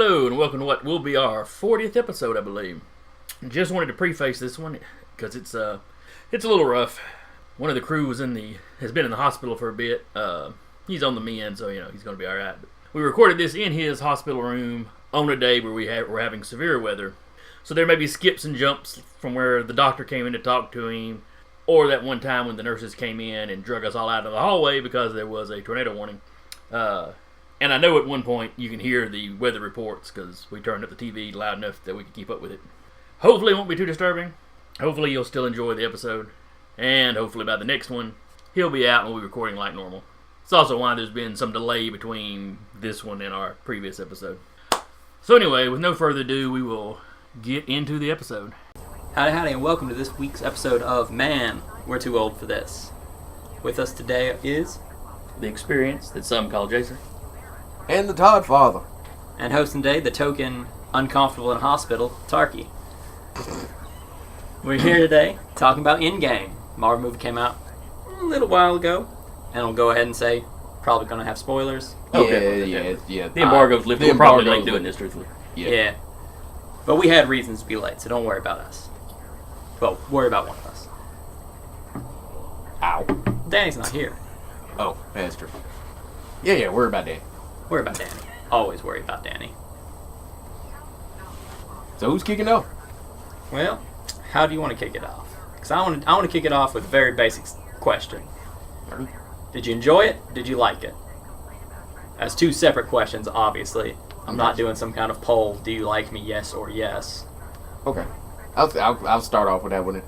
Hello, and welcome to what will be our 40th episode, I believe. Just wanted to preface this one because it's a little rough. One of the crew has been in the hospital for a bit. He's on the mend, so he's going to be all right. We recorded this in his hospital room on a day where we're having severe weather, so there may be skips and jumps from where the doctor came in to talk to him, or that one time when the nurses came in and drug us all out of the hallway because there was a tornado warning. And I know at one point you can hear the weather reports because we turned up the TV loud enough that we could keep up with it. Hopefully it won't be too disturbing. Hopefully you'll still enjoy the episode. And hopefully by the next one, he'll be out and we'll be recording like normal. It's also why there's been some delay between this one and our previous episode. So anyway, with no further ado, we will get into the episode. Howdy, and welcome to this week's episode of Man, We're Too Old for This. With us today is... The experience that some call Jason. And the Todd Father. And hosting today, the token uncomfortable in a hospital, Tarky. We're here today talking about Endgame. Marvel movie came out a little while ago. And I'll go ahead and say, probably going to have spoilers. Yeah. The embargo's lifted. We're probably late doing this, truthfully. Yeah. But we had reasons to be late, so don't worry about us. Well, worry about one of us. Ow. Danny's not here. Oh, that's true. Yeah, worry about that. Worry about Danny. Always worry about Danny. So who's kicking off? Well, how do you want to kick it off? Because I want to kick it off with a very basic question. Did you enjoy it? Did you like it? That's two separate questions, obviously. I'm not doing some kind of poll. Do you like me? Yes or yes. Okay, I'll start off with that one.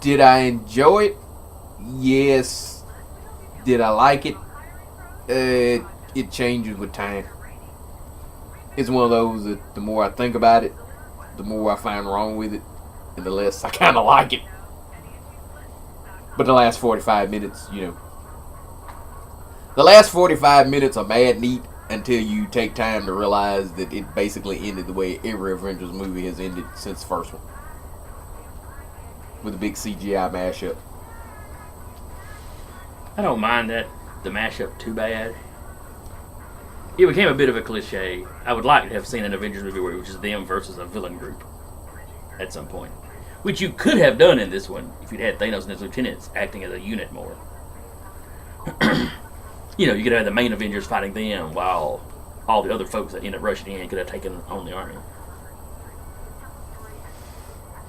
Did I enjoy it? Yes. Did I like it? It changes with time. It's one of those that the more I think about it, the more I find wrong with it, and the less I kind of like it. But the last 45 minutes, the last 45 minutes are mad neat until you take time to realize that it basically ended the way every Avengers movie has ended since the first one. With a big CGI mashup. I don't mind the mashup too bad. It became a bit of a cliche. I would like to have seen an Avengers movie where it was just them versus a villain group at some point. Which you could have done in this one if you'd had Thanos and his lieutenants acting as a unit more. You could have had the main Avengers fighting them while all the other folks that end up rushing in could have taken on the army.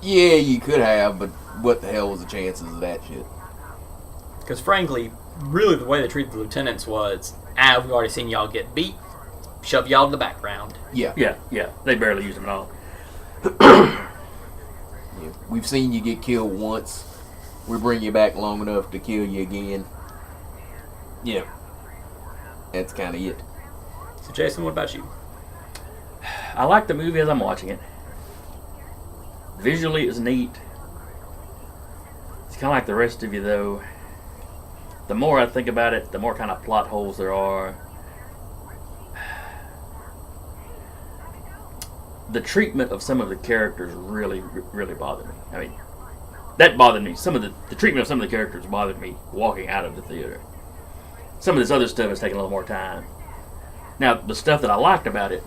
Yeah, you could have, but what the hell was the chances of that shit? Because frankly, really the way they treated the lieutenants was, we've already seen y'all get beat, shove y'all to the background. Yeah. They barely used them at all. Yeah, we've seen you get killed once. We bring you back long enough to kill you again. Yeah. That's kind of it. So Jason, what about you? I like the movie as I'm watching it. Visually, it's neat. It's kind of like the rest of you, though. The more I think about it, the more kind of plot holes there are. The treatment of some of the characters really bothered me. I mean, that bothered me. The treatment of some of the characters bothered me walking out of the theater. Some of this other stuff has taken a little more time. Now, the stuff that I liked about it,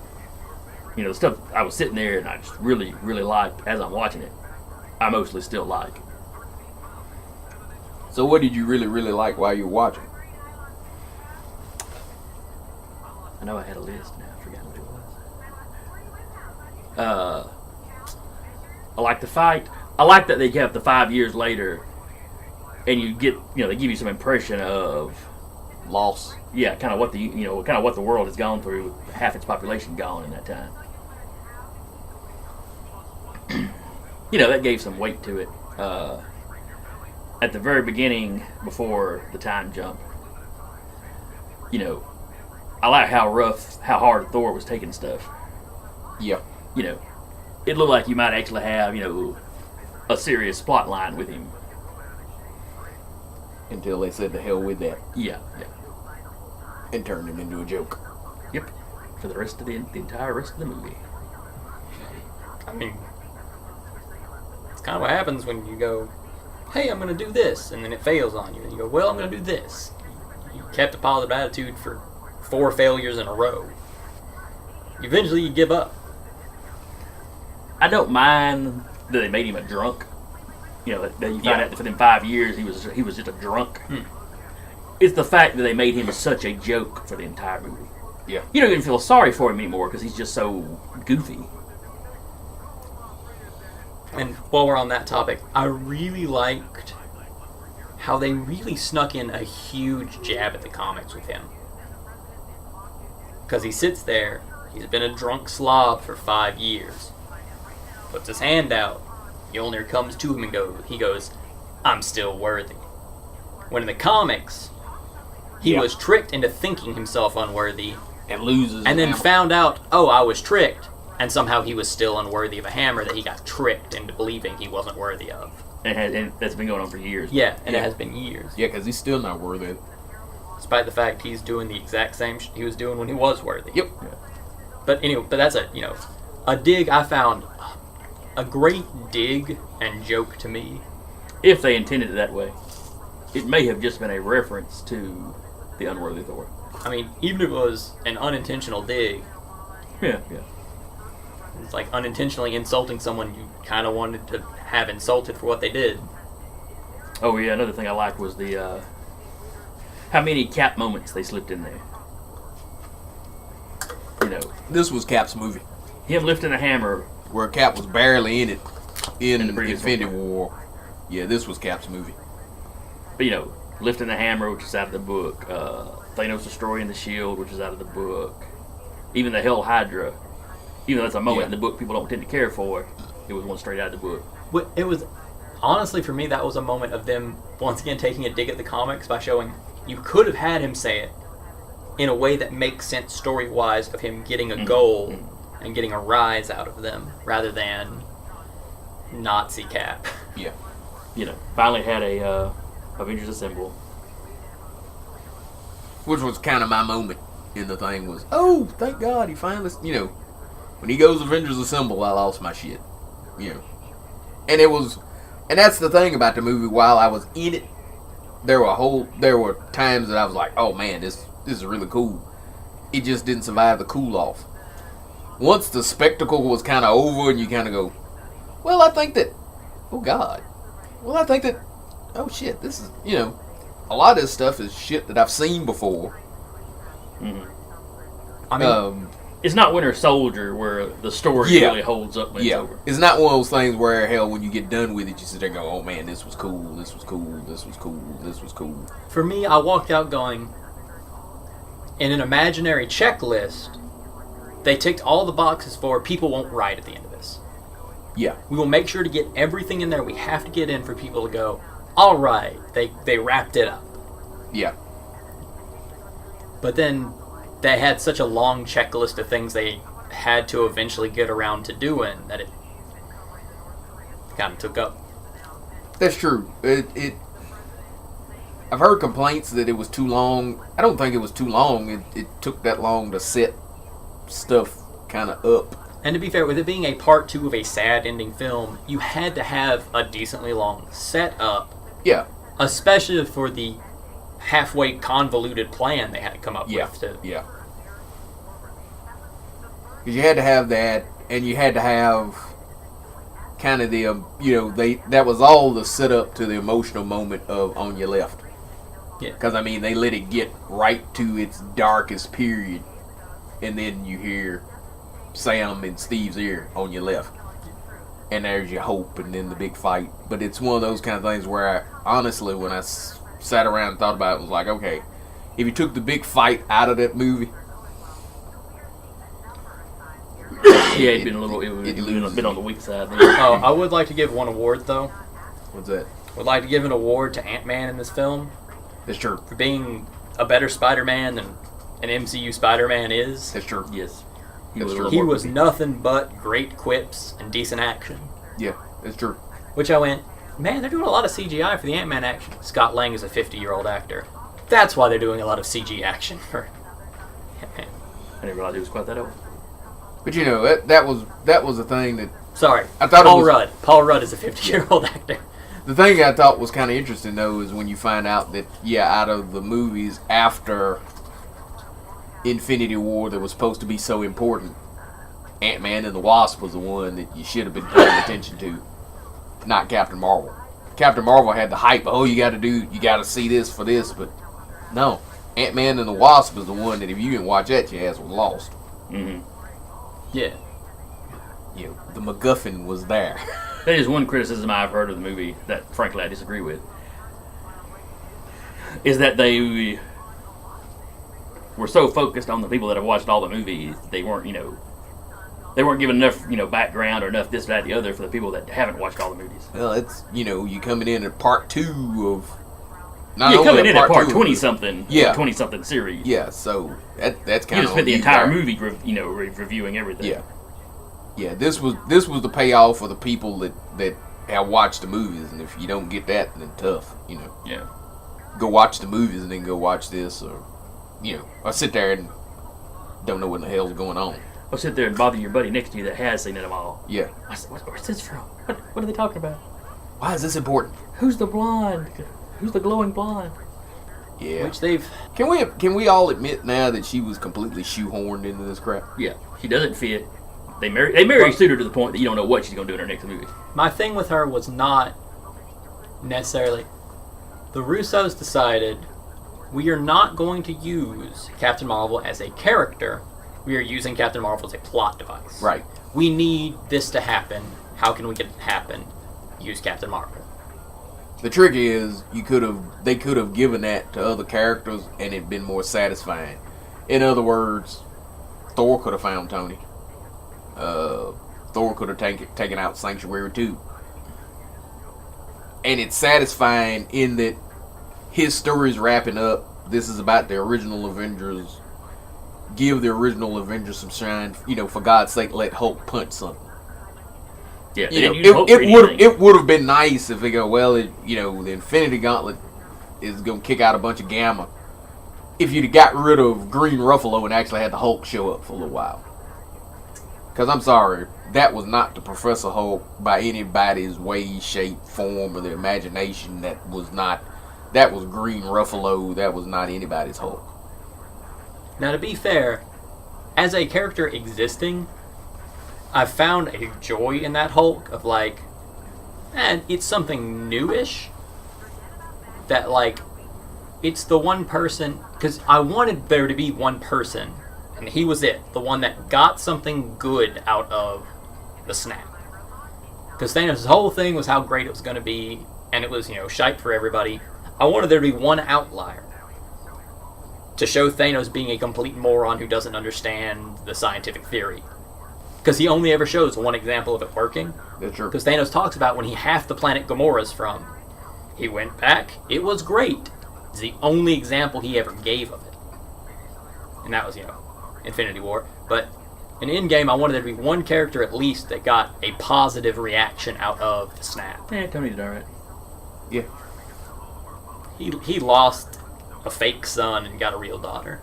the stuff I was sitting there and I just really liked as I'm watching it, I mostly still like. So what did you really like while you were watching? I know I had a list now. I forgot what it was. I like the fight. I like that they kept the 5 years later, and you get, they give you some impression of Loss. Yeah, kind of what the world has gone through. Half its population gone in that time. That gave some weight to it. At the very beginning, before the time jump, I like how hard Thor was taking stuff. Yeah. It looked like you might actually have, a serious plot line with him. Until they said the hell with that. Yeah. And turned him into a joke. Yep. For the rest of the entire rest of the movie. I mean, it's kind of what happens when you go, hey, I'm going to do this, and then it fails on you. And you go, well, I'm going to do this. You kept a positive attitude for 4 failures in a row. eventually you give up. I don't mind that they made him a drunk. You know, that you find Yeah. out that for them 5 years he was just a drunk. It's the fact that they made him such a joke for the entire movie. Yeah. You don't even feel sorry for him anymore because he's just so goofy. And while we're on that topic, I really liked how they really snuck in a huge jab at the comics with him. Because he sits there, he's been a drunk slob for 5 years, puts his hand out, Mjolnir comes to him and he goes, I'm still worthy. When in the comics, he was tricked into thinking himself unworthy, And loses. and then hammer. found out, oh, I was tricked, and somehow he was still unworthy of a hammer that he got tricked into believing he wasn't worthy of. And that's been going on for years. Yeah, and it has been years. Yeah, because he's still not worth it. Despite the fact he's doing the exact same he was doing when he was worthy. Yep. But anyway, but that's a dig I found, a great dig and joke to me. If they intended it that way. It may have just been a reference to the unworthy Thor. I mean, even if it was an unintentional dig, Yeah. it's like unintentionally insulting someone you kind of wanted to have insulted for what they did. Oh yeah, another thing I liked was the how many Cap moments they slipped in there. You know, This was Cap's movie, him lifting a hammer. where Cap was barely in it in the previous Infinity one. War. Yeah, this was Cap's movie. But, you know, lifting the hammer, which is out of the book. Thanos destroying the shield, which is out of the book. Even the Hell Hydra. Even though that's a moment in the book people don't tend to care for, it was one straight out of the book. It was, honestly for me, that was a moment of them once again taking a dig at the comics by showing you could have had him say it in a way that makes sense story-wise of him getting a goal and getting a rise out of them, rather than Nazi Cap. Yeah. You know, finally had a Avengers Assemble. Which was kind of my moment in the thing was, oh, thank God he finally, when he goes Avengers Assemble, I lost my shit. And and that's the thing about the movie, while I was in it, there were times that I was like, oh man, this is really cool. It just didn't survive the cool off. Once the spectacle was kind of over and you kind of go, well, I think that, oh God. Well, I think that, oh shit, this is, a lot of this stuff is shit that I've seen before. I mean, It's not Winter Soldier where the story really holds up when it's over. It's not one of those things where, hell, when you get done with it, you sit there and go, oh man, this was cool, this was cool, this was cool, this was cool. for me, I walked out going, in an imaginary checklist, they ticked all the boxes for people won't write at the end of this. Yeah. We will make sure to get everything in there we have to get in for people to go, all right, they wrapped it up. Yeah. But then they had such a long checklist of things they had to eventually get around to doing that it kind of took up. That's true. I've heard complaints that it was too long. I don't think it was too long. It took that long to set stuff kind of up. And to be fair, with it being a part 2 of a sad ending film, you had to have a decently long setup, Yeah. especially for the halfway convoluted plan they had to come up with. Yeah. Because you had to have that, and you had to have kind of the, that was all the setup to the emotional moment of On Your Left. Yeah. Because, they let it get right to its darkest period, and then you hear Sam in Steve's ear, on your left. And there's your hope, and then the big fight. But it's one of those kind of things where, honestly, when I sat around and thought about it, it was like, okay, if you took the big fight out of that movie, Yeah, it'd been a little, it would have been on the weak side. Oh, I would like to give one award, though. What's that? Would like to give an award to Ant-Man in this film That's true. for being a better Spider-Man than an MCU Spider-Man is. That's true. Yes. That's true. He was nothing but great quips and decent action. Yeah, that's true. Which I went, man, they're doing a lot of CGI for the Ant-Man action. Scott Lang is a 50-year-old actor. That's why they're doing a lot of CG action for Ant-Man. I didn't realize it was quite that old. But that was a thing that Sorry, I thought Paul it was, Rudd. Paul Rudd is a 50-year-old actor. The thing I thought was kind of interesting though is when you find out that out of the movies after Infinity War that was supposed to be so important, Ant-Man and the Wasp was the one that you should have been paying attention to, not Captain Marvel. Captain Marvel had the hype. Oh, you got to see this for this, but no. Ant-Man and the Wasp was the one that if you didn't watch that, your ass was lost. Mm-hmm. Yeah. You know, the MacGuffin was there. That is one criticism I've heard of the movie that, frankly, I disagree with. Is that they were so focused on the people that have watched all the movies, they weren't given enough, background or enough this, that, the other for the people that haven't watched all the movies. Well, it's, you coming in at part 2 of... coming in at part 20-something, yeah. 20-something series. Yeah, so that's kind of... You just spent the entire movie, reviewing everything. Yeah. Yeah, this was the payoff for the people that have watched the movies, and if you don't get that, then tough, Yeah. Go watch the movies and then go watch this, or sit there and don't know what the hell's going on. Or sit there and bother your buddy next to you that has seen them all. Yeah. Where's this from? What are they talking about? Why is this important? Who's the blonde? Who's the glowing blonde? Yeah. Which they've... Can we all admit now that she was completely shoehorned into this crap? Yeah. She doesn't fit. They marry suit her to the point that you don't know what she's going to do in her next movie. My thing with her was not necessarily... The Russos decided we are not going to use Captain Marvel as a character. We are using Captain Marvel as a plot device. Right. We need this to happen. How can we get it to happen? Use Captain Marvel. The trick is they could have given that to other characters and it'd been more satisfying. In other words, Thor could have found Tony. Thor could have taken out Sanctuary too. And it's satisfying in that his story's wrapping up. This is about the original Avengers. Give the original Avengers some shine. For God's sake, let Hulk punch something. Yeah, it would have been nice if they go, well, the Infinity Gauntlet is going to kick out a bunch of Gamma. If you'd have got rid of Green Ruffalo and actually had the Hulk show up for a little while. Because I'm sorry, that was not the Professor Hulk by anybody's way, shape, form, or the imagination. That was Green Ruffalo. That was not anybody's Hulk. Now, to be fair, as a character existing, I found a joy in that Hulk of it's something newish. That it's the one person, because I wanted there to be one person, and he was it, the one that got something good out of the snap. Because Thanos' whole thing was how great it was going to be, and it was, shite for everybody. I wanted there to be one outlier to show Thanos being a complete moron who doesn't understand the scientific theory. Because he only ever shows one example of it working. That's true. Because Thanos talks about when he half the planet Gamora's from. He went back, it was great. It's the only example he ever gave of it. And that was, Infinity War. But in Endgame, I wanted there to be one character at least that got a positive reaction out of the snap. Yeah, Tony did alright. Yeah. He lost a fake son and got a real daughter.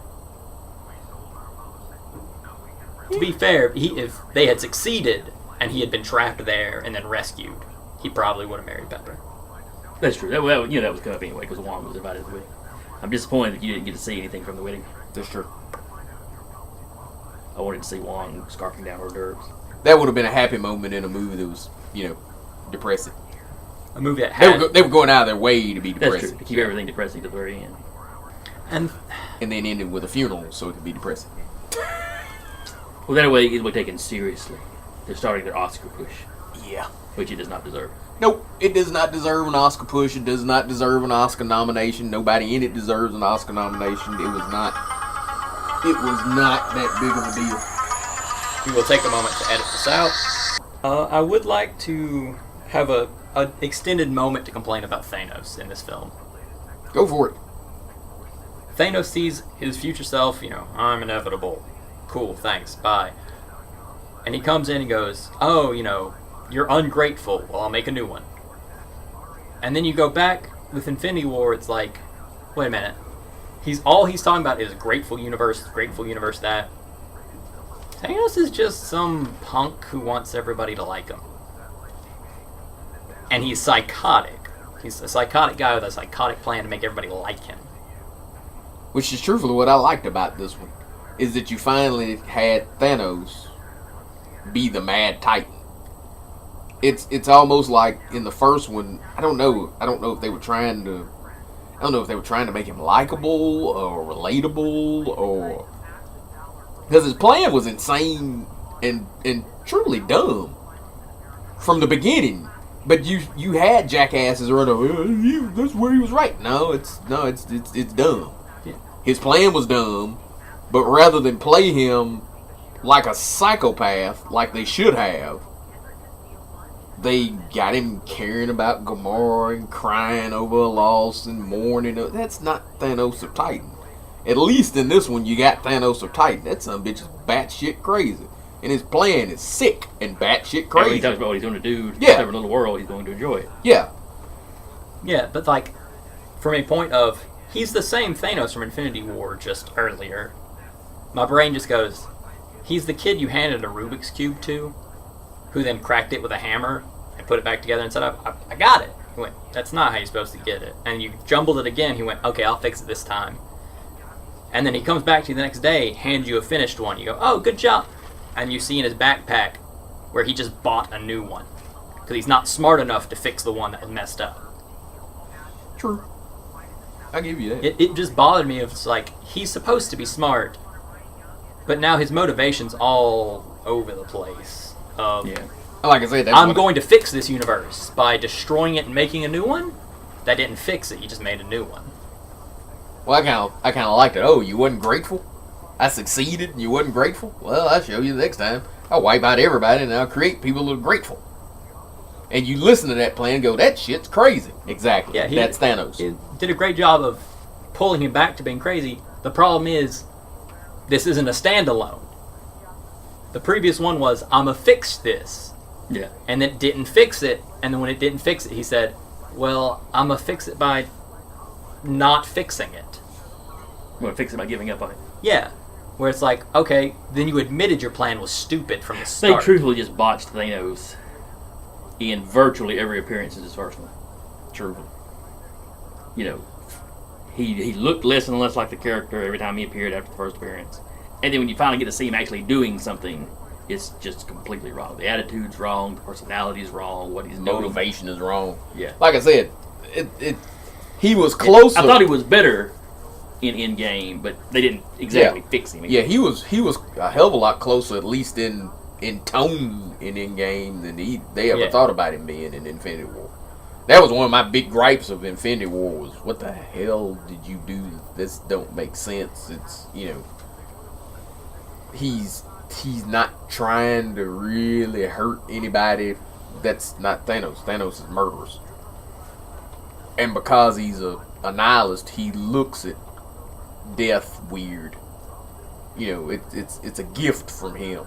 To be fair, if they had succeeded and he had been trapped there and then rescued, he probably would have married Pepper. That's true. That was coming up anyway because Wong was invited to the wedding. I'm disappointed that you didn't get to see anything from the wedding. That's true. I wanted to see Wong scarfing down hors d'oeuvres. That would have been a happy moment in a movie that was, depressing. A movie that had... They were going out of their way to be depressing. That's true. To keep everything depressing to the very end. And then ended with a funeral so it could be depressing. Well, that way it will be taken seriously. They're starting their Oscar push. Yeah. Which it does not deserve. Nope. It does not deserve an Oscar push. It does not deserve an Oscar nomination. Nobody in it deserves an Oscar nomination. It was not that big of a deal. We will take a moment to edit this out. I would like to have an extended moment to complain about Thanos in this film. Go for it. Thanos sees his future self, I'm inevitable. Cool, thanks, bye. And he comes in and goes, oh, you're ungrateful. Well, I'll make a new one. And then you go back with Infinity War, it's like, wait a minute. He's talking about is grateful universe that. Thanos is just some punk who wants everybody to like him. And he's psychotic. He's a psychotic guy with a psychotic plan to make everybody like him. Which is truthfully what I liked about this one. Is that you finally had Thanos be the Mad Titan. It's almost like in the first one. I don't know if they were trying to. I don't know if they were trying to make him likable or relatable, or because his plan was insane and truly dumb from the beginning. But you had jackasses running. That's where he was right. No, it's dumb. Yeah. His plan was dumb, but rather than play him like a psychopath, like they should have, they got him caring about Gamora and crying over a loss and mourning. That's not Thanos or Titan. At least in this one, you got Thanos or Titan. That son of a bitch is batshit crazy. And his plan is sick and batshit crazy. He talks about what he's going to do to Yeah. save a little world. He's going to enjoy it. Yeah. Yeah, but like, from a point of, he's the same Thanos from Infinity War just earlier. My brain just goes, he's the kid you handed a Rubik's Cube to, who then cracked it with a hammer and put it back together and said, I got it. He went, that's not how you're supposed to get it. And you jumbled it again. He went, okay, I'll fix it this time. And then he comes back to you the next day, hands you a finished one. You go, oh, good job. And you see in his backpack where he just bought a new one. Because he's not smart enough to fix the one that was messed up. True. I'll give you that. It just bothered me. It's like, he's supposed to be smart, but now his motivation's all over the place. Yeah. Like I said, I'm going to fix this universe by destroying it and making a new one. That didn't fix it. He just made a new one. Well, I kind of liked it. Oh, you wasn't grateful? I succeeded and you wasn't grateful? Well, I'll show you the next time. I'll wipe out everybody and I'll create people that are grateful. And you listen to that plan and go, that shit's crazy. Exactly. Yeah, that's Thanos. He did a great job of pulling him back to being crazy. The problem is, this isn't a standalone. The previous one was, I'ma fix this. Yeah. And it didn't fix it. And then when it didn't fix it, he said, well, I'ma fix it by not fixing it. I'm going to fix it by giving up on it. Yeah. Where it's like, okay, then you admitted your plan was stupid from the They start. truthfully just botched Thanos in virtually every appearance in his first one. True. You know, he looked less and less like the character every time he appeared after the first appearance. And then when you finally get to see him actually doing something, it's just completely wrong. The attitude's wrong, the personality's wrong, what he's doing. Motivation is wrong. Yeah. Like I said, he was closer. I thought he was better in Endgame, but they didn't exactly fix him. Yeah, he was a hell of a lot closer, at least in tone in Endgame than they ever thought about him being in Infinity War. That was one of my big gripes of Infinity War was, what the hell did you do? This don't make sense. It's, he's not trying to really hurt anybody. That's not Thanos. Thanos is murderous. And because he's a nihilist, he looks at death weird. It's a gift from him.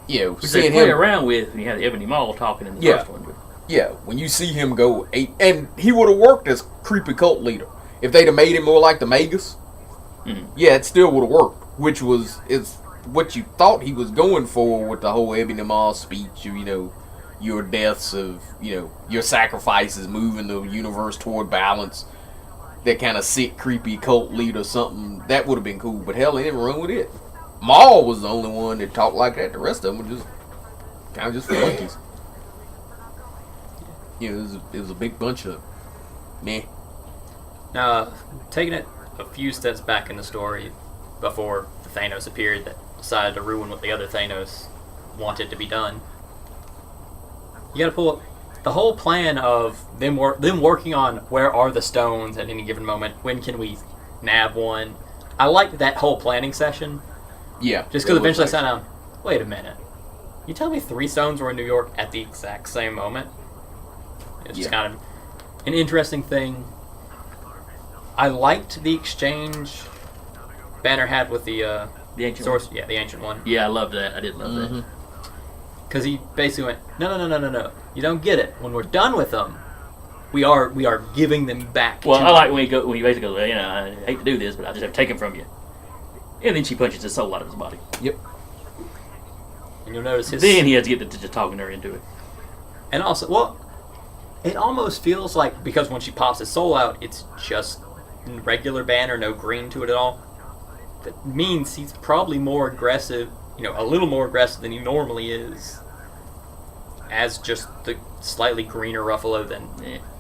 Which they seeing play him around with when you had Ebony Maw talking in the first one. Yeah, when you see him go 8, and he would have worked as creepy cult leader if they'd have made him more like the Magus. Mm-hmm. Yeah, it still would have worked, which is what you thought he was going for with the whole Ebony Maw speech. Your deaths of your sacrifices, moving the universe toward balance. That kind of sick, creepy cult leader, something that would have been cool. But hell, they didn't run with it. Maul was the only one that talked like that. The rest of them were just kind of just flunkies. It was a big bunch of meh. Now, taking it a few steps back in the story, before the Thanos appeared that decided to ruin what the other Thanos wanted to be done, you gotta pull up the whole plan of them working on where are the stones at any given moment, when can we nab one. I liked that whole planning session. Yeah. Just because eventually I sat down, wait a minute, you tell me 3 stones were in New York at the exact same moment? It's just kind of an interesting thing. I liked the exchange Banner had with the ancient source. one? Yeah, the ancient one. Yeah, I loved that. I did love that. Because he basically went, no. You don't get it. When we're done with them, we are giving them back. Well, I like when he basically goes, I hate to do this, but I just have to take them from you. And then she punches his soul out of his body. Yep. And you'll notice his... Then he has to get to just talking her into it. And also, well, it almost feels like, because when she pops his soul out, it's just regular Banner, no green to it at all. That means he's probably more aggressive a little more aggressive than he normally is, as just the slightly greener Ruffalo than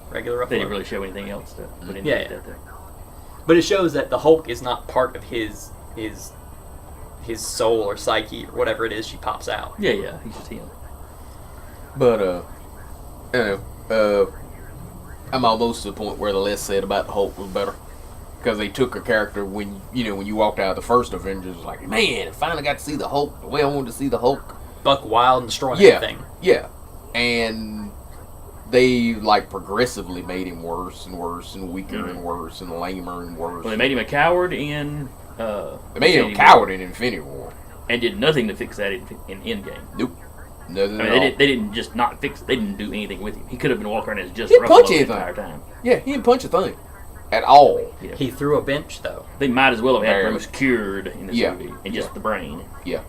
regular Ruffalo. They didn't really show anything else to put into it. But it shows that the Hulk is not part of his soul or psyche or whatever it is she pops out. Yeah, he's just him. But I'm almost to the point where the less said about the Hulk was better, because they took a character when you walked out of the first Avengers, it was like, man, I finally got to see the Hulk the way I wanted to see the Hulk. Buck wild and destroying everything. Yeah, and they like progressively made him worse and worse and weaker and worse and lamer and worse. Well, they made him a coward in. They made him a coward in Infinity War, and did nothing to fix that in Endgame. Nope. Nothing I at mean, all. they didn't just not fix it. They didn't do anything with him. He could have been walking around as just He didn't Ruffalo punch the anything. entire time. Yeah, he didn't punch a thing at all. Yeah. He threw a bench, though. They might as well have had Barely. Bruce cured in this movie, and just the brain. Yeah.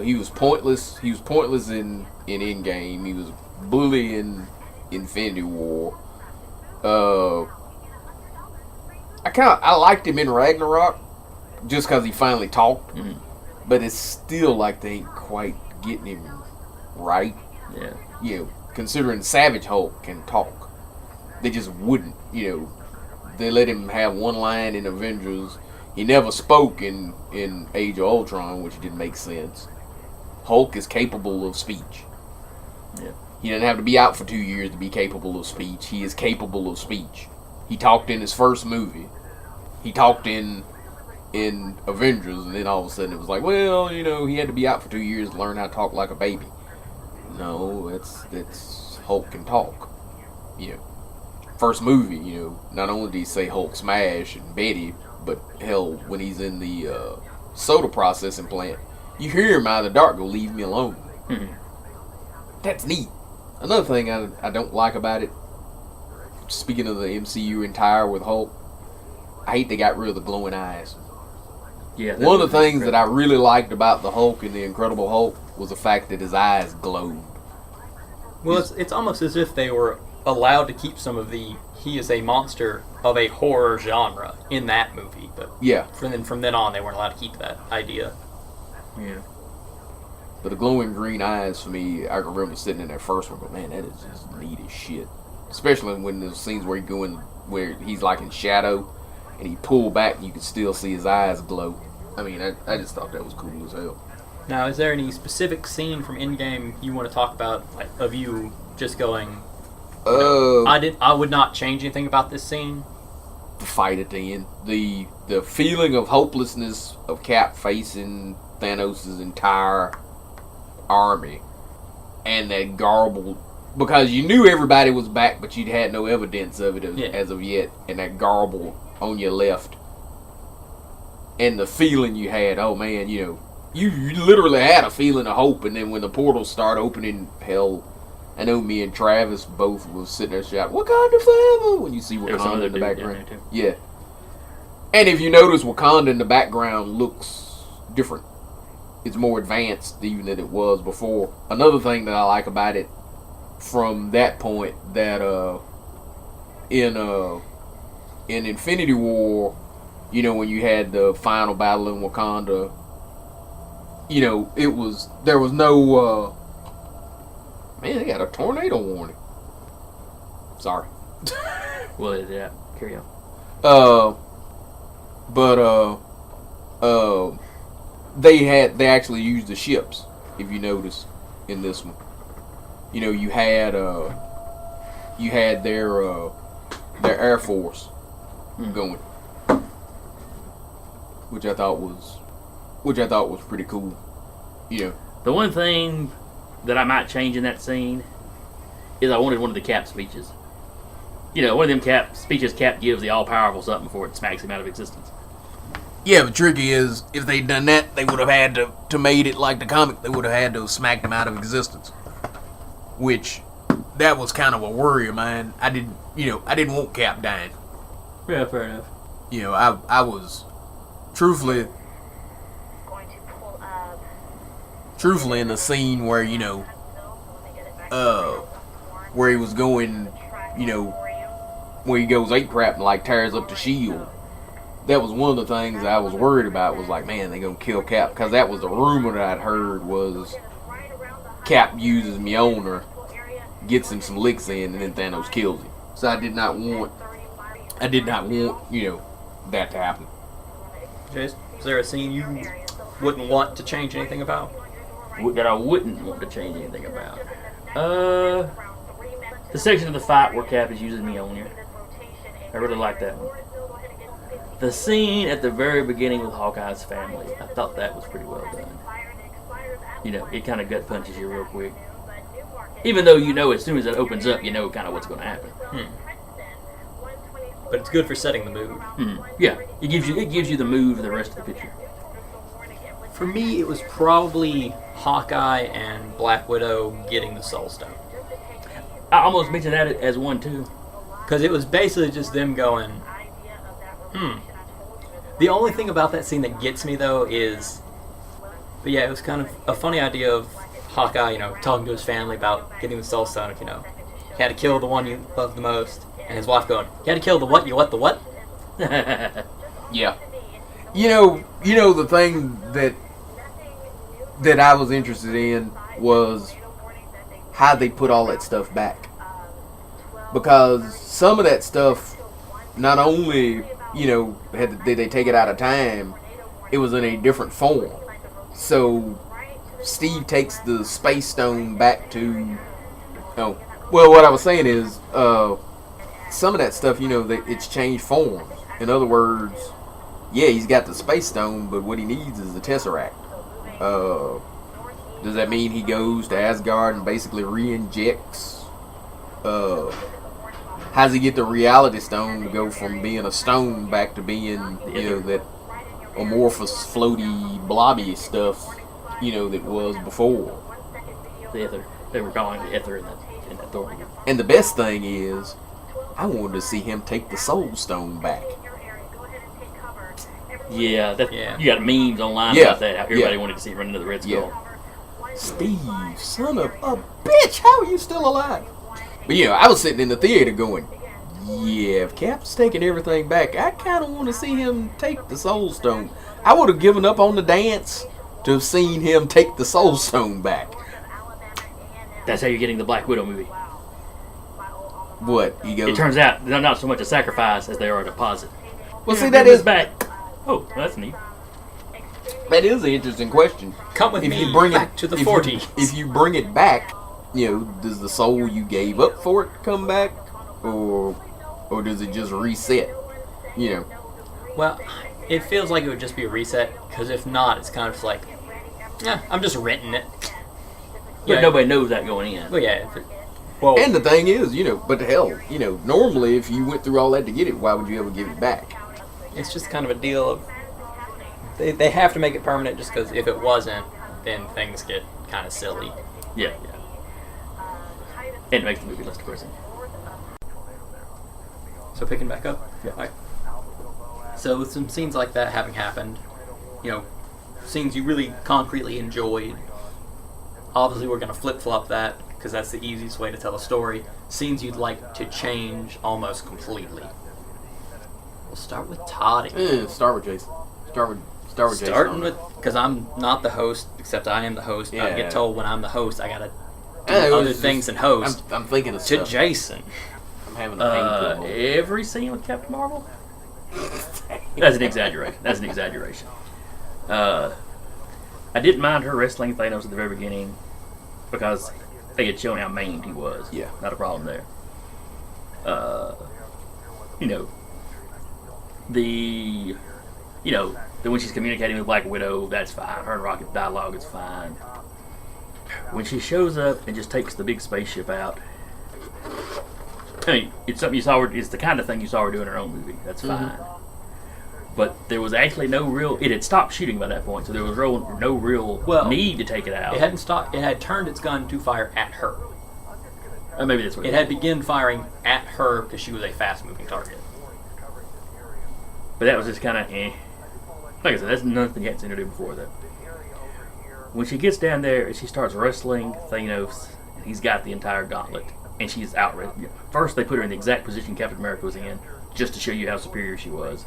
He was pointless. He was pointless in Endgame. He was bully in Infinity War. I liked him in Ragnarok just because he finally talked. Mhm. But it's still like they ain't quite getting him right. Yeah. Considering Savage Hulk can talk, they just wouldn't. They let him have one line in Avengers. He never spoke in Age of Ultron, which didn't make sense. Hulk is capable of speech. Yeah. He doesn't have to be out for 2 years to be capable of speech. He is capable of speech. He talked in his first movie. He talked in Avengers, and then all of a sudden it was like, well, he had to be out for 2 years to learn how to talk like a baby. No, that's Hulk can talk. First movie, not only did he say Hulk smash and Betty, but hell, when he's in the soda processing plant, you hear him out of the dark go, leave me alone. Mhm. That's neat. Another thing I don't like about it, speaking of the MCU entire with Hulk, I hate they got rid of the glowing eyes. Yeah. One of the things that I really liked about the Hulk and the Incredible Hulk was the fact that his eyes glowed. Well, it's almost as if they were allowed to keep some of the he is a monster of a horror genre in that movie, but Yeah. from then on they weren't allowed to keep that idea. Yeah. But the glowing green eyes for me, I can remember sitting in that first one, going, man, that is just neat as shit. Especially when there's scenes where where he's like in shadow, and he pulled back and you can still see his eyes glow. I mean, I just thought that was cool as hell. Now, is there any specific scene from Endgame you want to talk about, like, of you just going, I would not change anything about this scene? The fight at the end, the feeling of hopelessness of Cap facing Thanos' entire army, and that garbled, because you knew everybody was back, but you had no evidence of it as of yet, and that garble on your left, and the feeling you had, oh man, you literally had a feeling of hope, and then when the portals start opening, hell, I know me and Travis both was sitting there shouting, Wakanda forever, when you see There was some Wakanda other in the dude background. down there, too. Yeah. And if you notice, Wakanda in the background looks different. It's more advanced even than it was before. Another thing that I like about it from that point, that in Infinity War, when you had the final battle in Wakanda, there was no man, they got a tornado warning. Sorry. Well, yeah. Carry on. They actually used the ships, if you notice, in this one. You had their Air Force going, which I thought was pretty cool. The one thing that I might change in that scene is I wanted one of the Cap speeches. One of them speeches Cap gives the all-powerful something before it smacks him out of existence. Yeah, the tricky is, if they'd done that, they would have had to made it like the comic. They would have had to have smacked him out of existence. Which, that was kind of a worry of mine. I didn't want Cap dying. Yeah, fair enough. I was truthfully in the scene where, where he was going, where he goes ape crap and like tears up the shield. that was one of the things I was worried about. Was like, man, they gonna kill Cap, because that was the rumor that I'd heard was Cap uses Mjolnir, gets him some licks in, and then Thanos kills him. So I did not want that to happen. Jace, is there a scene you wouldn't want to change anything about? That I wouldn't want to change anything about. The section of the fight where Cap is using Mjolnir. I really like that one. The scene at the very beginning with Hawkeye's family, I thought that was pretty well done. It kind of gut punches you real quick. Even though as soon as it opens up, kind of what's going to happen. But it's good for setting the mood. Yeah, it gives you the mood for the rest of the picture. For me, it was probably Hawkeye and Black Widow getting the Soul Stone. I almost mentioned that as one too. Because it was basically just them going, The only thing about that scene that gets me, though, is... But yeah, it was kind of a funny idea of Hawkeye, talking to his family about getting the Soul Stone. He had to kill the one you love the most. And his wife going, you had to kill the what? You what? The what? Yeah. The thing that I was interested in was how they put all that stuff back. Because some of that stuff, not only, did they take it out of time, it was in a different form. So Steve takes the Space Stone back to... Oh, well, what I was saying is... some of that stuff, it's changed forms. In other words, yeah, he's got the Space Stone, but what he needs is the Tesseract. Does that mean he goes to Asgard and basically re-injects? How does he get the Reality Stone to go from being a stone back to being, that amorphous, floaty, blobby stuff, that was before? The Ether. They were calling it the Ether in that Thor movie. And the best thing is, I wanted to see him take the Soul Stone back. Yeah, you got memes online about that. How everybody wanted to see him run into the Red Skull. Yeah. Steve, son of a bitch, how are you still alive? But I was sitting in the theater going, yeah, if Cap's taking everything back, I kind of want to see him take the Soul Stone. I would have given up on the dance to have seen him take the Soul Stone back. That's how you're getting the Black Widow movie. What? He goes, it turns out they're not so much a sacrifice as they are a deposit. Well, see, that is back. Oh, that's neat. That is an interesting question. Come with me back to the 40s. If you bring it back, does the soul you gave up for it come back, or does it just reset? Well, it feels like it would just be a reset, because if not, it's kind of just like, I'm just renting it. But nobody knows that going in. Well, yeah. And the thing is, but hell, normally if you went through all that to get it, why would you ever give it back? It's just kind of a deal of they have to make it permanent, just because if it wasn't, then things get kind of silly. Yeah. And it makes the movie less depressing. So picking back up. Yeah. Right. So with some scenes like that having happened, scenes you really concretely enjoyed. Obviously, we're going to flip-flop that, because that's the easiest way to tell a story. Scenes you'd like to change almost completely. We'll start with Todd again. Start with Jason. Start with Jason. Starting with, because I'm not the host, except I am the host. Yeah. I get told when I'm the host, I gotta do other things than host. I'm thinking of to stuff. Jason. I'm having a painful every scene with Captain Marvel? That's an exaggeration. I didn't mind her wrestling Thanos at the very beginning, because they had shown how maimed he was. Yeah. Not a problem there. When she's communicating with Black Widow, that's fine. Her and Rocket dialogue is fine. When she shows up and just takes the big spaceship out, it's something you saw her, it's the kind of thing you saw her do in her own movie. That's fine. But there was actually no real... It had stopped shooting by that point, so there was no real need to take it out. It hadn't stopped. It had turned its gun to fire at her. Maybe that's what it had begun firing at her because she was a fast-moving target. But that was just kind of Like I said, that's nothing you hadn't seen her do before, though. When she gets down there and she starts wrestling Thanos, and he's got the entire gauntlet, and she's outraged. First, they put her in the exact position Captain America was in, just to show you how superior she was.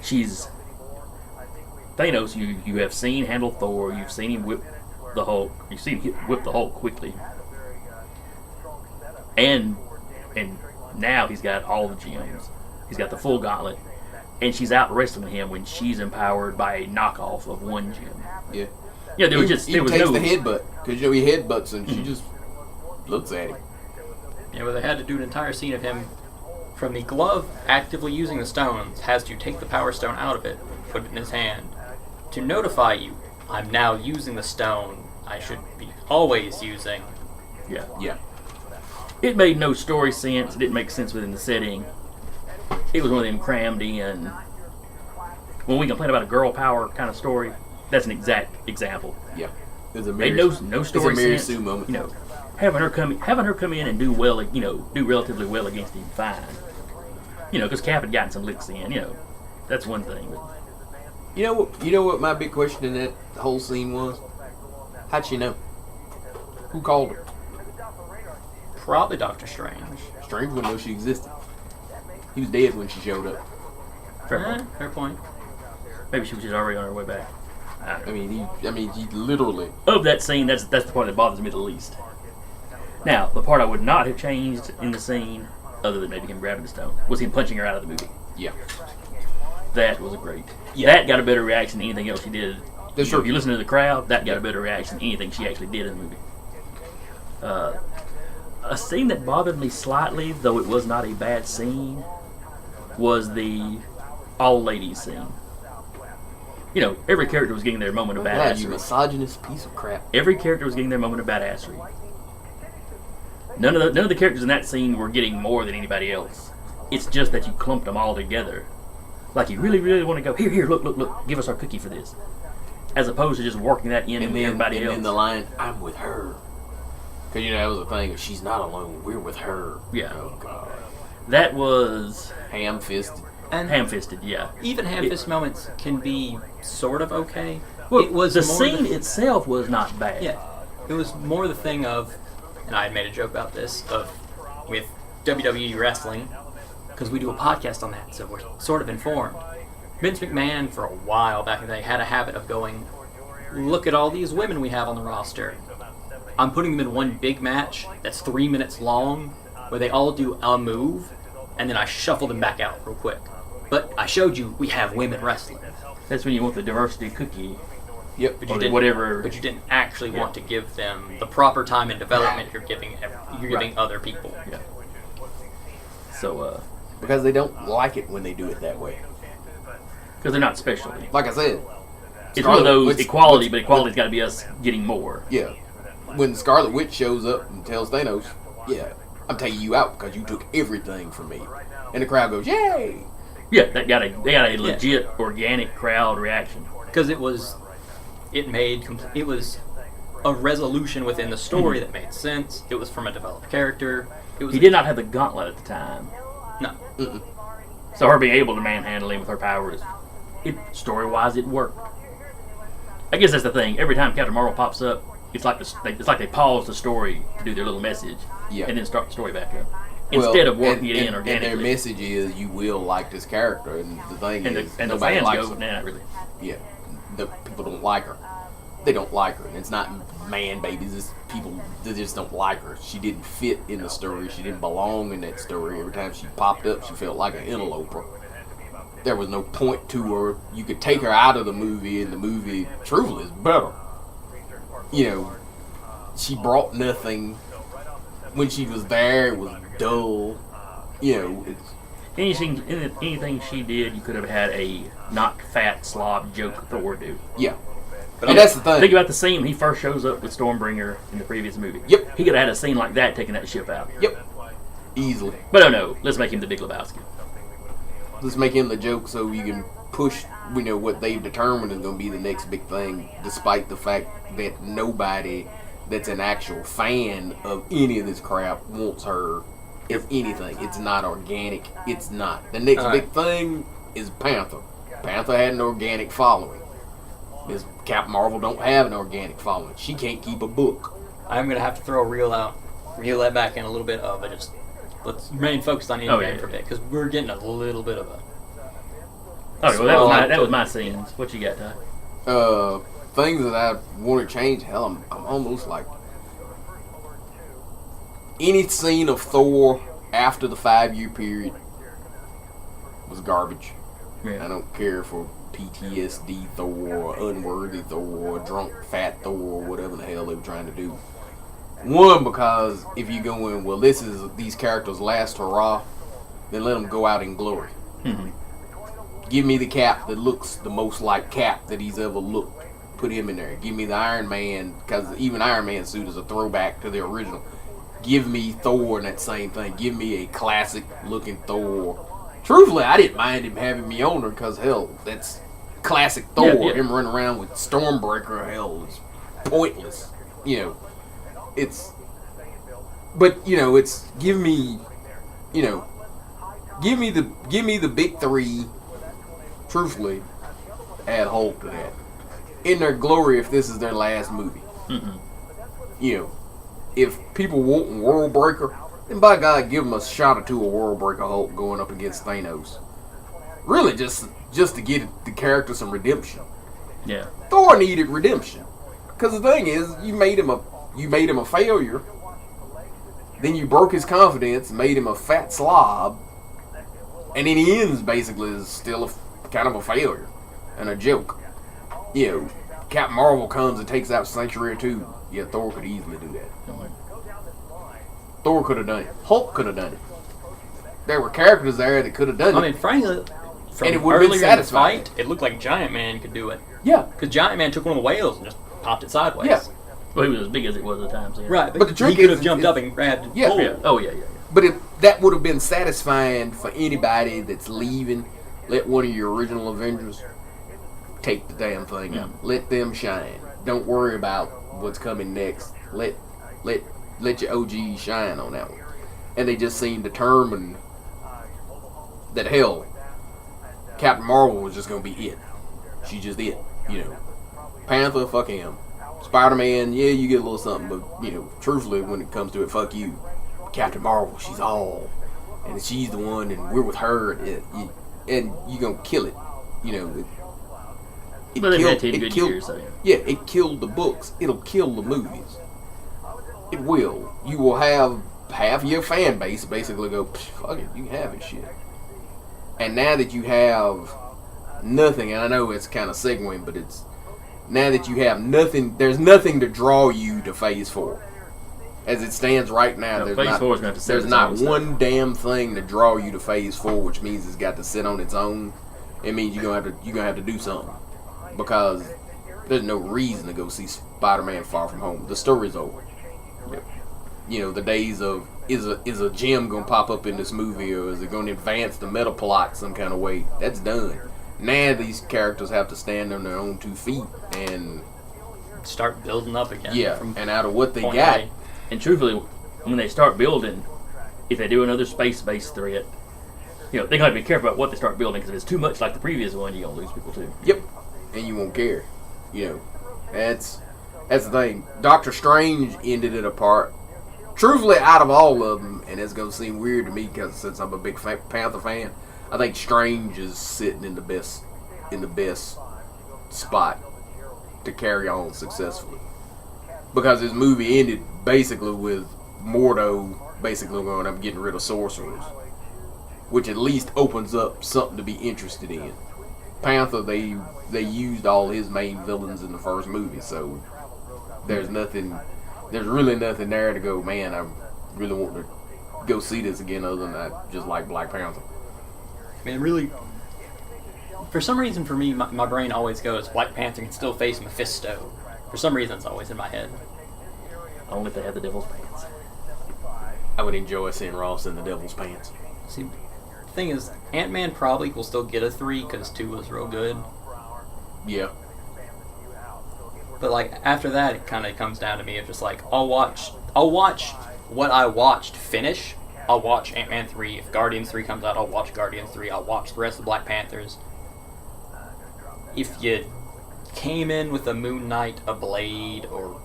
she's Thanos. You have seen handle Thor. You've seen him whip the Hulk. You've seen him whip the Hulk quickly, and now he's got all the gems. He's got the full gauntlet, and she's out wrestling him when she's empowered by a knockoff of one gem. Yeah. Yeah, there was he no takes the headbutt because he headbutts and she just looks at him. Yeah, well, they had to do an entire scene of him from the glove actively using the stones, has to take the power stone out of it, put it in his hand, to notify you, I'm now using the stone I should be always using. Yeah. Yeah. It made no story sense. It didn't make sense within the setting. It was one of them crammed in. When we complain about a girl power kind of story, that's an exact example. Yeah. There's a made no story it's a Mary sense. Sue moment. You know, having her come in and do well, do relatively well against him, fine. You know, because Cap had gotten some licks in. You know, that's one thing. But You know what my big question in that whole scene was? How'd she know? Who called her? Probably Doctor Strange. Strange wouldn't know she existed. He was dead when she showed up. Fair point. maybe she was just already on her way back. I mean, he literally. Of that scene, that's the part that bothers me the least. Now, the part I would not have changed in the scene, other than maybe him grabbing the stone, was him punching her out of the movie. Yeah. That was a great. Yeah. That got a better reaction than anything else she did. That's true. If you listen to the crowd, that got a better reaction than anything she actually did in the movie. A scene that bothered me slightly, though it was not a bad scene, was the all ladies scene. You know, every character was getting their moment of God, you badassery. misogynist piece of crap. Every character was getting their moment of badassery. None of the characters in that scene were getting more than anybody else. It's just that you clumped them all together. Like you really, really want to go, here, look, give us our cookie for this. As opposed to just working that in with everybody else. And then the line, I'm with her. Because, that was the thing, if she's not alone, we're with her. Yeah. Oh, God. That was Ham-fisted. And ham-fisted, yeah. even ham-fist moments can be sort of okay. Well, it was the more scene itself was not bad. Yeah, it was more the thing of, and I had made a joke about this, with WWE wrestling, because we do a podcast on that, so we're sort of informed. Vince McMahon, for a while back in the day, had a habit of going, look at all these women we have on the roster. I'm putting them in one big match that's 3 minutes long, where they all do a move, and then I shuffle them back out real quick. But I showed you we have women wrestling. That's when you want the diversity cookie. Yep. But you Or didn't, whatever. But you didn't actually Yeah. want to give them the proper time and development you're giving Right. other people. Yeah. So, Because they don't like it when they do it that way. because they're not special. Like I said. It's one of those Witch- equality, but equality's got to be us getting more. Yeah. When Scarlet Witch shows up and tells Thanos, yeah, I'm taking you out because you took everything from me. And the crowd goes, yay! Yeah, they got a legit organic crowd reaction. Because it was a resolution within the story that made sense. It was from a developed character. It was He did not have the gauntlet at the time, no. Mm-mm. so her being able to manhandle him with her powers, story-wise, it worked. I guess that's the thing. Every time Captain Marvel pops up, it's like they pause the story to do their little message, Yeah. and then start the story back up instead of working it in And organically. their message is, you will like this character. And the thing and is, the nobody fans likes go, her. nah, not really. Yeah. The people don't like her. They don't like her. And it's not man babies. It's people that just don't like her. She didn't fit in the story. She didn't belong in that story. Every time she popped up, she felt like an interloper. There was no point to her. You could take her out of the movie, and the movie truthfully is better. She brought nothing. When she was there, it was dull. Anything she did, you could have had a not fat slob joke Thor do. Yeah. And that's the thing. Think about the scene when he first shows up with Stormbringer in the previous movie. Yep. He could have had a scene like that taking that ship out. Yep. Easily. But no, let's make him the Big Lebowski. Let's make him the joke so you can push, what they've determined is going to be the next big thing, despite the fact that nobody that's an actual fan of any of this crap wants her. If anything, it's not organic. It's not. The next big thing is Panther. Panther had an organic following. This Captain Marvel don't have an organic following. She can't keep a book. I'm going to have to throw a reel that back in a little bit of it. Let's remain focused on Endgame for a bit, because we're getting a little bit of Okay, well, that was my scenes. What you got, Ty? Things that I want to change. Hell, I'm almost like any scene of Thor after the 5-year period was garbage. Yeah. I don't care for PTSD Thor, unworthy Thor, drunk fat Thor, whatever the hell they were trying to do. One, because if you go in, well, these characters' last hurrah, then let them go out in glory. Mm-hmm. Give me the Cap that looks the most like Cap that he's ever looked. Put him in there. Give me the Iron Man, because even Iron Man's suit is a throwback to the original. Give me Thor in that same thing. Give me a classic looking Thor. Truthfully, I didn't mind him having Mjolnir, because hell, that's classic Thor. Yeah, yeah. Him running around with Stormbreaker, hell, is pointless. You know, it's give me the big three. Truthfully, add Hulk to that. In their glory, if this is their last movie. Mm-hmm. You know, if people want World Breaker, then by God, give them a shot or two of World Breaker Hulk going up against Thanos. Really, just to get the character some redemption. Yeah. Thor needed redemption, because the thing is, you made him a failure. Then you broke his confidence, made him a fat slob, and then he ends basically as still kind of a failure and a joke. You know, Captain Marvel comes and takes out Sanctuary 2. Yeah, Thor could easily do that. Thor could have done it. Hulk could have done it. There were characters there that could have done it. I mean, frankly, from And it would've been earlier in the satisfying. fight, it looked like Giant Man could do it. Yeah. Because Giant Man took one of the whales and just popped it sideways. Yeah. Well, he was as big as it was at the time. So yeah. Right, But the trick he could is- have jumped is- up and grabbed and Yeah. pulled. Yeah. Oh, yeah. But that would have been satisfying for anybody that's leaving. Let one of your original Avengers take the damn thing out. Let them shine. Don't worry about what's coming next. Let your OG shine on that one. And they just seem determined that hell, Captain Marvel was just gonna be it. She's just it, you know. Panther, fuck him. Spider-Man, yeah, you get a little something, but truthfully, when it comes to it, fuck you. Captain Marvel, she's all, and she's the one, and we're with her, and you gonna kill it. But they've had 10 good years, so yeah, it killed the books. It'll kill the movies. It will. You will have half your fan base basically go, fuck it, you can have it, shit. And now that you have nothing, and I know it's kind of segueing, but it's now that you have nothing, there's nothing to draw you to Phase 4. As it stands right now, No, there's Phase not, 4 is gonna have to set there's its not own stuff. one damn thing to draw you to Phase 4, which means it's got to sit on its own. It means you're gonna have to do something, because there's no reason to go see Spider-Man Far From Home. The story's over. The days of is a gem gonna pop up in this movie, or is it gonna advance the meta plot some kind of way? That's done. Now these characters have to stand on their own 2 feet and Start building up again. yeah, from and out of what they point got, A. And truthfully, when they start building, if they do another space-based threat, they gotta be careful about what they start building, because if it's too much like the previous one, you're gonna lose people too. yep, and you won't care. That's the thing. Doctor Strange ended it apart. Truthfully, out of all of them, and it's gonna seem weird to me because since I'm a big Panther fan, I think Strange is sitting in the best spot to carry on successfully, because his movie ended basically with Mordo basically going up getting rid of sorcerers, which at least opens up something to be interested in. Panther, they used all his main villains in the first movie, so there's really nothing there to go, man, I really want to go see this again, other than I just like Black Panther. Man, really, for some reason, for me, my brain always goes, Black Panther can still face Mephisto. For some reason, it's always in my head. Only if they have the devil's pants. I would enjoy seeing Ross in the Devil's Pants. See, the thing is, Ant-Man probably will still get a 3 because 2 was real good. Yeah. But after that, it kind of comes down to me of just I'll watch what I watched finish. I'll watch Ant-Man 3. If Guardians 3 comes out, I'll watch Guardians 3. I'll watch the rest of Black Panthers. If you came in with a Moon Knight, a Blade, or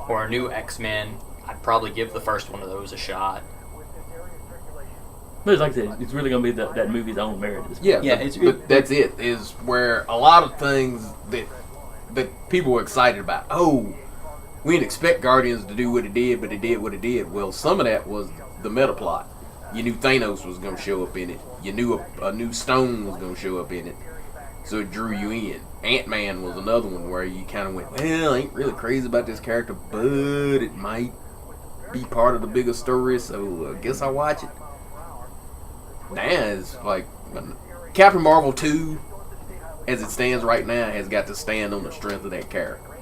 a new X-Men, I'd probably give the first one of those a shot. But like I said, it's really going to be that movie's own merit. At this point. Yeah, but that's it. Is where a lot of things that people were excited about. Oh, we didn't expect Guardians to do what it did, but it did what it did. Well, some of that was the meta plot. You knew Thanos was going to show up in it. You knew a new stone was going to show up in it. So it drew you in. Ant-Man was another one where you kind of went, well, I ain't really crazy about this character, but it might be part of the bigger story, so I guess I'll watch it. Now it's like Captain Marvel 2, as it stands right now, has got to stand on the strength of that character.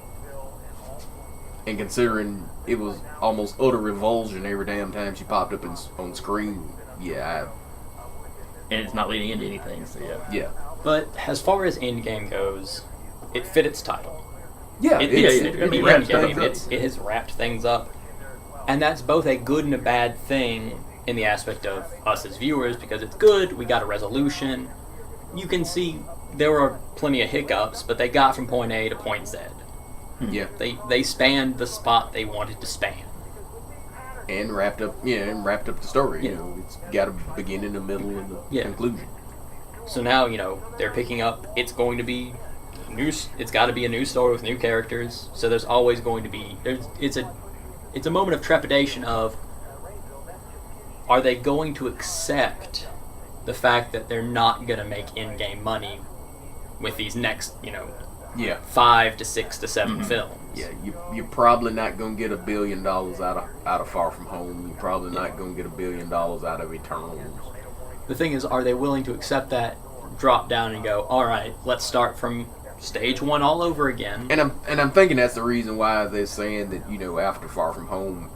And considering it was almost utter revulsion every damn time she popped up on screen, yeah. And it's not leading into anything, so yeah. Yeah. But as far as Endgame goes, it fit its title. Yeah, It has wrapped things up. And that's both a good and a bad thing in the aspect of us as viewers, because it's good, we got a resolution. You can see there were plenty of hiccups, but they got from point A to point Z. Yeah. They spanned the spot they wanted to span. And wrapped up the story. Yeah. You know, it's got a beginning, a middle, and a conclusion. So now, they're picking up, it's going to be it's got to be a new story with new characters. So there's always going to be, it's a moment of trepidation of, are they going to accept the fact that they're not going to make in-game money with these next, 5 to 6 to 7 films? Yeah, you're probably not going to get $1 billion out of Far From Home. You're probably not going to get $1 billion out of Eternals. The thing is, are they willing to accept that, drop down, and go, all right, let's start from stage one all over again? And I'm thinking that's the reason why they're saying that after Far From Home,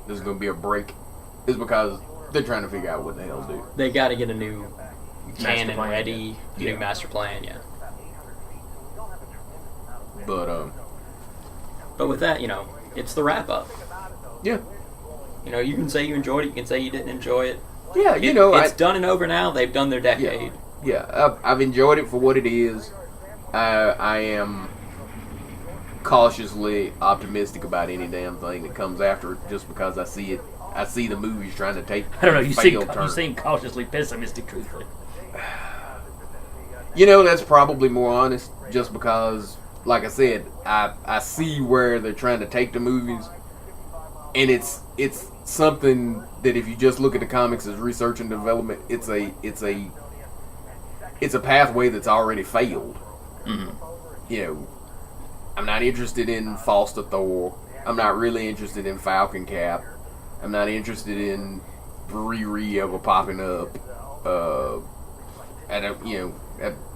there's going to be a break, is because they're trying to figure out what the hell to do. They got to get a new canon plan, ready, new master plan, yeah. But with that, it's the wrap up. Yeah. You can say you enjoyed it, you can say you didn't enjoy it. Yeah, it's done and over now. They've done their decade. Yeah, I've enjoyed it for what it is. I am cautiously optimistic about any damn thing that comes after it, just because I see it. I see the movies trying to take. I don't know. You seem cautiously pessimistic, truthfully. That's probably more honest, just because, like I said, I see where they're trying to take the movies, and it's something that if you just look at the comics as research and development, it's a pathway that's already failed. Mm-hmm. I'm not interested in Foster Thor. I'm not really interested in Falcon Cap. I'm not interested in Riri ever popping up.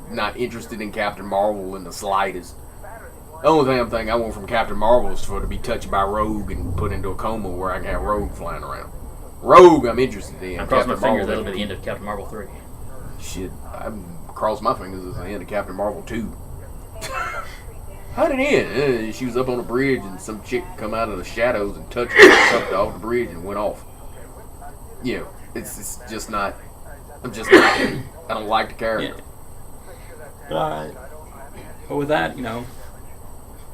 I'm not interested in Captain Marvel in the slightest. The only damn thing I want from Captain Marvel is for her to be touched by Rogue and put into a coma where I can have Rogue flying around. Rogue, I'm interested in. I cross my fingers that'll be the end of Captain Marvel 3. Shit, I cross my fingers as the end of Captain Marvel 2. How'd it end? She was up on a bridge and some chick come out of the shadows and touched her, sucked her off the bridge and went off. It's just not. I'm just not. I don't like the character. Yeah. Alright. But with that,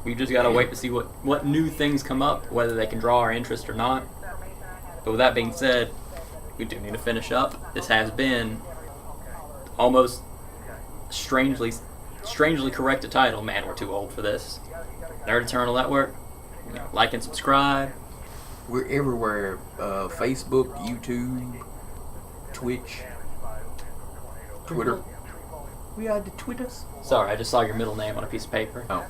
we've just got to wait to see what new things come up, whether they can draw our interest or not. But with that being said, we do need to finish up. This has been almost strangely correct a title. Man, we're too old for this. Nerd Eternal Network. Like and subscribe. We're everywhere. Facebook, YouTube, Twitch, Twitter. We are the Twitters. Sorry, I just saw your middle name on a piece of paper. Oh.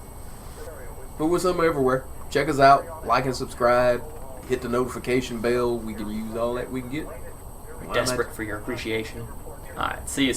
But we're somewhere everywhere. Check us out. Like and subscribe. Hit the notification bell. We can use all that we can get. We're desperate for your appreciation. Alright, see you.